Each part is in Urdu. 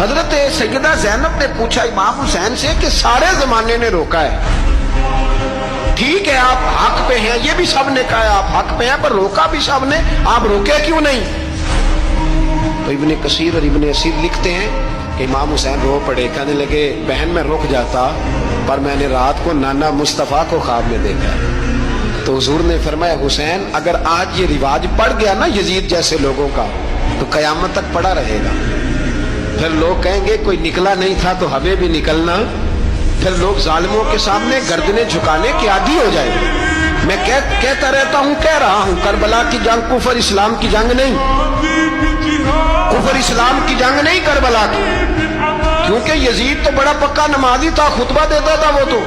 حضرت سیدہ زینب نے پوچھا امام حسین سے کہ سارے زمانے نے روکا ہے، ٹھیک ہے آپ حق پہ ہیں، یہ بھی سب نے کہا ہے آپ حق پہ ہیں، پر روکا بھی سب نے، آپ روکے کیوں نہیں؟ تو ابن کثیر اور ابن اسیر لکھتے ہیں کہ امام حسین رو پڑے، کہنے لگے بہن میں رک جاتا پر میں نے رات کو نانا مصطفیٰ کو خواب میں دیکھا ہے۔ تو حضور نے فرمایا حسین اگر آج یہ رواج پڑ گیا نا یزید جیسے لوگوں کا تو قیامت تک پڑا رہے گا، پھر لوگ کہیں گے کوئی نکلا نہیں تھا تو ہمیں بھی نکلنا، پھر لوگ ظالموں کے سامنے گردنیں جھکانے کے عادی ہو جائیں گے۔ میں کہتا رہتا ہوں، کہہ رہا ہوں، کربلا کی جنگ کفر اسلام کی جنگ نہیں، کفر اسلام کی جنگ نہیں کربلا کی، کیونکہ یزید تو بڑا پکا نمازی تھا، خطبہ دیتا تھا وہ تو۔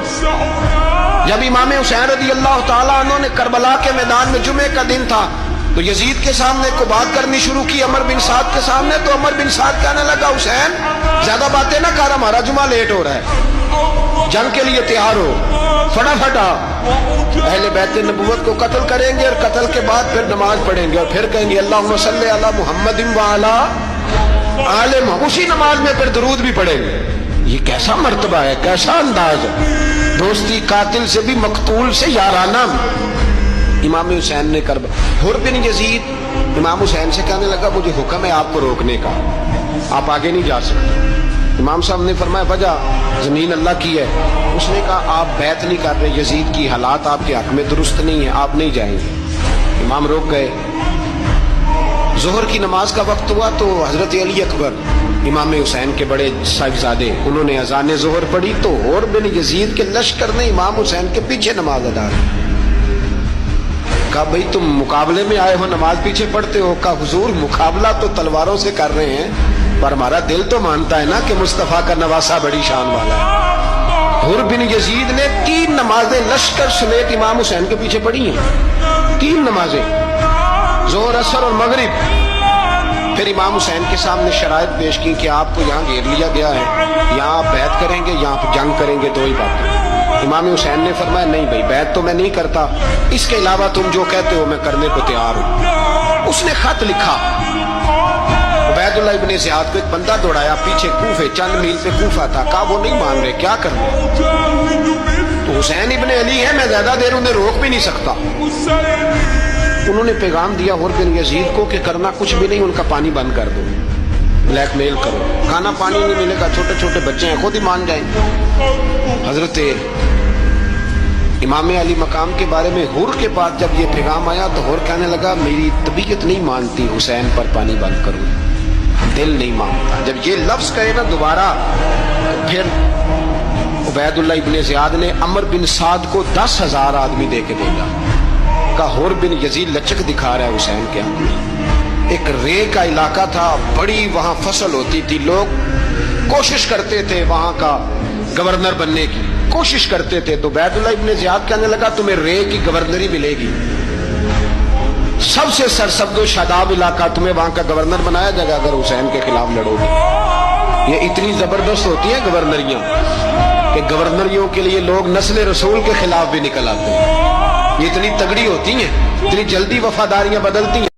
جب امام حسین رضی اللہ تعالیٰ عنہ نے کربلا کے میدان میں جمعے کا دن تھا تو یزید کے سامنے کو بات کرنی شروع کی، عمر بن سعد کے سامنے، تو عمر بن سعد کہنے لگا حسین زیادہ باتیں نہ کر، ہمارا جمعہ لیٹ ہو رہا ہے، جنگ کے لیے تیار ہو، فٹافٹ اہل بیت نبوت کو قتل کریں گے اور قتل کے بعد پھر نماز پڑھیں گے اور پھر کہیں گے اللہم صلی علی محمد وعلی آل محمد، اسی نماز میں پھر درود بھی پڑھیں گے۔ یہ کیسا مرتبہ ہے، کیسا انداز ہے، دوستی قاتل سے بھی مقتول سے یارانہ۔ امام حسین نے حر بن یزید امام حسین سے کہنے لگا مجھے حکم ہے آپ کو روکنے کا، آپ آگے نہیں جا سکتے۔ امام صاحب نے فرمایا وجہ زمین اللہ کی ہے، اس نے کہا آپ بیعت نہیں کر رہے، یزید کی حالات آپ کے حق میں درست نہیں ہے، آپ نہیں جائیں گے۔ امام روک گئے۔ ظہر کی نماز کا وقت ہوا تو حضرت علی اکبر امام حسین کے بڑے صاحبزادے انہوں نے اذان ظہر پڑھی تو حر بن یزید کے لشکر نے امام حسین کے پیچھے نماز ادا کی۔ کہا بھئی تم مقابلے میں آئے ہو نماز پیچھے پڑھتے ہو؟ کہا حضور مقابلہ تو تلواروں سے کر رہے ہیں پر ہمارا دل تو مانتا ہے نا کہ مصطفیٰ کا نواسہ بڑی شان والا ہے۔ حر بن یزید نے 3 نمازیں لشکر سمیت امام حسین کے پیچھے پڑھی ہیں، 3 نمازیں، ظہر اثر اور مغرب۔ پھر امام حسین کے سامنے شرائط پیش کی کہ آپ کو یہاں گھیر لیا گیا ہے، یہاں آپ بیعت کریں گے، یہاں آپ جنگ کریں گے، 2 ہی باتیں۔ امام حسین نے فرمایا نہیں بھائی بیعت تو میں نہیں کرتا، اس کے علاوہ تم جو کہتے ہو میں کرنے کو تیار ہوں۔ اس نے خط لکھا، عبید اللہ ابن زیاد کو ایک بندہ دوڑایا پیچھے کوفے، چند میل پہ کوفہ تھا، کہا وہ نہیں مان رہے، کیا کرنا؟ تو حسین ابن علی ہے، میں زیادہ دیر انہیں روک بھی نہیں سکتا۔ انہوں نے پیغام دیا حر بن یزید کو کہ کرنا کچھ بھی نہیں، ان کا پانی بند کر دو، بلیک میل کرو، کھانا پانی نہیں ملے گا، چھوٹے چھوٹے بچے ہیں، خود ہی مان جائیں۔ حضرت امام علی مقام کے بارے میں حر کے پاس جب یہ پیغام آیا تو حر کہنے لگا میری طبیعت نہیں مانتی حسین پر پانی بند کروں، دل نہیں مانتا۔ جب یہ لفظ کہے نا دوبارہ تو پھر عبید اللہ ابن زیاد نے عمر بن سعد کو 10,000 آدمی دے کے بھیجا، کہا حر بن یزید لچک دکھا رہا ہے حسین کے آگے۔ ایک رے کا علاقہ تھا، بڑی وہاں فصل ہوتی تھی، لوگ کوشش کرتے تھے وہاں کا گورنر بننے کی، کوشش کرتے تھے۔ تو عبید اللہ ابن زیاد کہنے لگا تمہیں رے کی گورنری ملے گی، سب سے سرسبز و شاداب علاقہ، تمہیں وہاں کا گورنر بنایا جائے گا اگر حسین کے خلاف لڑو گے۔ یہ اتنی زبردست ہوتی ہیں گورنریاں کہ گورنریوں کے لیے لوگ نسل رسول کے خلاف بھی نکل آتے ہیں، یہ اتنی تگڑی ہوتی ہیں، اتنی جلدی وفاداریاں بدلتی ہیں۔